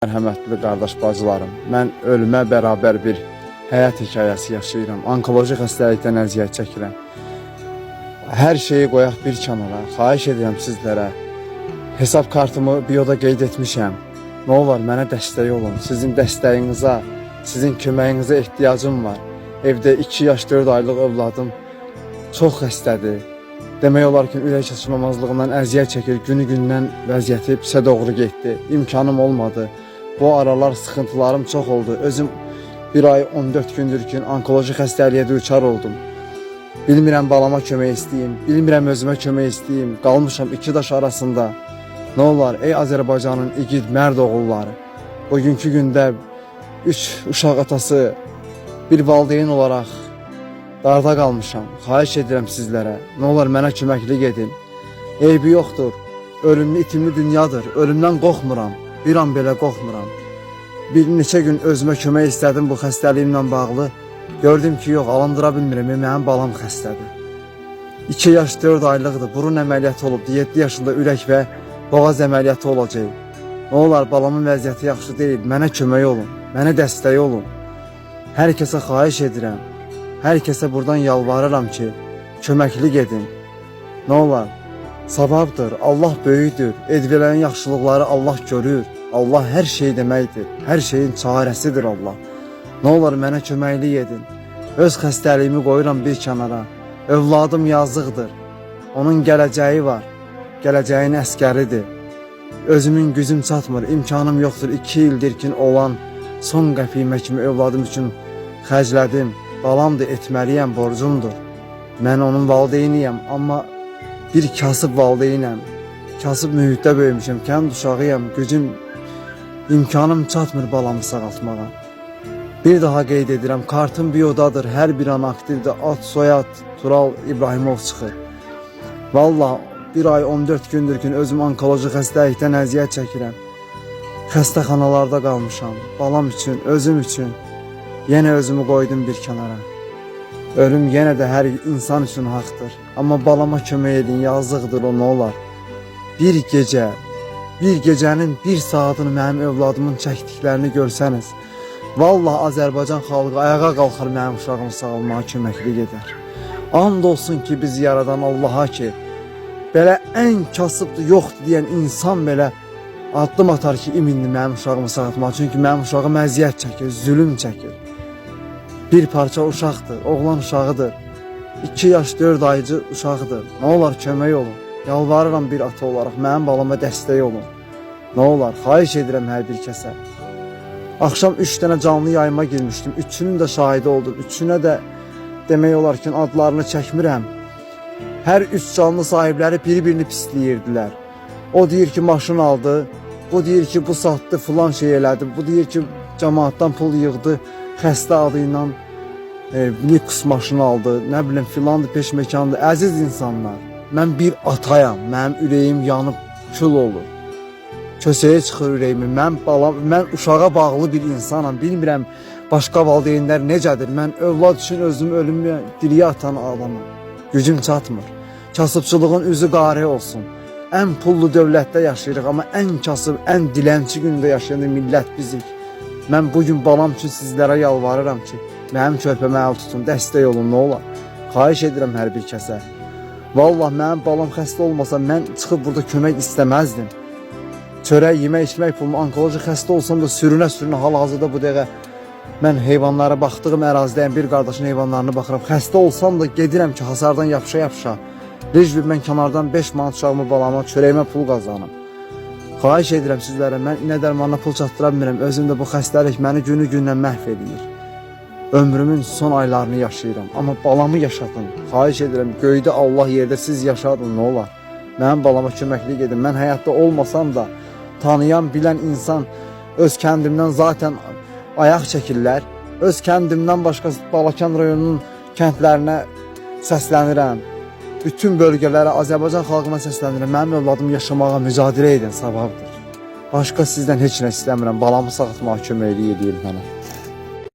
Mərhəmətli qardaş bacılarım, mən ölümə bərabər bir həyat hekayəsi yaşayıram. Onkoloji xəstəlikdən əziyyət çəkirəm. Hər şeyi qoyaq bir kənara. Xahiş edirəm sizlərə. Hesab kartımı bioda qeyd etmişəm. Nə olar mənə dəstək olun. Sizin dəstəyinizə, sizin köməyinizə ehtiyacım var. Evdə 2 yaş 4 aylıq övladım çox xəstədir. Demək olar ki, ürək çatışmamazlığından əziyyət çəkir. Günü-gündən vəziyyəti pisə doğru getdi. İmkanım olmadı. Bu aralar sıxıntılarım çox oldu. Özüm 1 ay 14 gündür ki, onkoloji xəstəliyə düçar oldum. Bilmirəm balama kömək istəyim, bilmirəm özümə kömək istəyim. Qalmışam 2 daş arasında. Nə olar, ey Azərbaycanın igid mərd oğulları. Bugünkü gündə 3 uşaq atası, bir valideyn olaraq darda qalmışam. Xahiş edirəm sizlərə. Nə olar mənə köməklik edin. Eybi yoxdur. Ölümlü itimli dünyadır. Ölümdən qorxmuram. Bir an belə qorxmuram. Bir neçə gün özümə kömək istədim bu xəstəliyimlə bağlı. Gördüm ki, yox, alındıra bilmirəm. Mənim balam xəstədir. 2 yaş 4 aylıqdır. Burun əməliyyatı olubdur. 7 yaşında ürək və boğaz əməliyyatı olacaq. Nə olar, balamın vəziyyəti yaxşı deyil. Mənə kömək olun. Mənə dəstək olun. Hər kəsə xahiş edirəm. Hər kəsə buradan yalvarıram ki, köməklik edin. Nə olar? Savabdır, Allah böyükdür, edilən yaxşılıqları Allah görür. Allah hər şey deməkdir, hər şeyin çarəsidir Allah. Nə olar mənə köməklik edin. Öz xəstəliyimi qoyuram bir kənara. Övladım yazıqdır, onun gələcəyi var, gələcəyin əskəridir. Özümün gücüm çatmır, imkanım yoxdur. 2 ildir ki olan son qəpiyimə kimi övladım üçün xərclədim. Balamdır, etməliyəm, borcumdur. Mən onun valideyniyəm, amma bir kasıb valideynəm. Kasıb mühitdə böyümüşəm, kənd uşağıyam, gücüm, imkanım çatmır balamı sağaltmağa. Bir daha qeyd edirəm, kartım biodadır, hər bir an aktivdir, ad, soyad, Tural İbrahimov çıxır. Valla 1 ay 14 gündür ki, özüm onkoloji xəstəlikdən əziyyət çəkirəm. Xəstəxanalarda qalmışam, balam üçün, özüm üçün. Yenə özümü qoydum bir kənara. Ölüm yenə də hər insan üçün haqdır. Amma balama kömək edin, yazıqdır o, nə olar. Bir gecənin 1 saatını mənim övladımın çəkdiklərini görsəniz, vallahi Azərbaycan xalqı ayağa qalxar mənim uşağımı sağalmağa köməklik edər. And olsun ki, biz yaradan Allaha ki, belə ən kasıbdır, yoxdur deyən insan belə addım atar ki, iminli mənim uşağımı sağaltmağa. Çünki mənim uşağım əziyyət çəkir, zülüm çəkir. Bir parça uşaqdır, oğlan uşağıdır. 2 yaş 4 aycı uşaqdır. Nə olar kömək olun. Yalvarıram bir ata olaraq, mənim balama dəstək olun. Nə olar, xahiş edirəm hər bir kəsə. Axşam 3 dənə canlı yayıma girmişdim. 3-ünün də şahidi oldum. 3-ünə də demək olar ki, adlarını çəkmirəm. Hər 3 canlı sahibləri bir-birini pisləyirdilər. O deyir ki, maşın aldı. Bu deyir ki, bu satdı, filan şey elədi. Bu deyir ki, cəmaatdan pul yığdı. Xəstə adı ilə Lexus maşını aldı, nə bilim filandı, peşməkandı. Əziz insanlar, mən bir atayam, mənim ürəyim yanıb kül olur. Kösəyə çıxır ürəyimi, mən uşağa bağlı bir insanam, bilmirəm başqa valideynlər necədir. Mən övlad üçün özümü ölümə diriyə atan adamım, gücüm çatmır. Kasıbçılığın üzü qari olsun. Ən pullu dövlətdə yaşayırıq, amma ən kasıb, ən dilənçi gündə yaşayan millət bizik. Mən bugün balam üçün sizlərə yalvarıram ki, mənim körpəmə əl tutun, dəstək olun, nə olar. Xahiş edirəm hər bir kəsə. Vallahi mənim balam xəstə olmasa, mən çıxıb burada kömək istəməzdim. Çörək, yemək, içmək pulumu, onkoloji xəstə olsam da sürünə hal-hazırda bu dəqiqə mən heyvanlara baxdığım ərazidəyəm, bir qardaşın heyvanlarına baxıram. Xəstə olsam da gedirəm ki, hasardan yapışa-yapışa. Rejbir mən kənardan 5 manat uşağımı balama, çörəyimə pul qazanım. Xahiş edirəm sizlərə, mən inə dərmanına pul çatdıra bilmirəm. Özümdə bu xəstəlik məni günü-gündən məhv edir. Ömrümün son aylarını yaşayıram, amma balamı yaşatın. Xahiş edirəm, göydə Allah, yerdə siz yaşadın, nə olar. Mənim balama köməklik edin. Mən həyatda olmasam da, tanıyan, bilən insan öz kəndimdən zaten ayaq çəkirlər. Öz kəndimdən başqa Balakən rayonunun kəndlərinə səslənirəm. Bütün bölgələrə, Azərbaycan xalqına səslənirəm. Mənim övladım yaşamağa mücadilə edin, savabdır. Başqa sizdən heç nə istəmirəm. Balamı sağaltmağa köməklik edin mənə.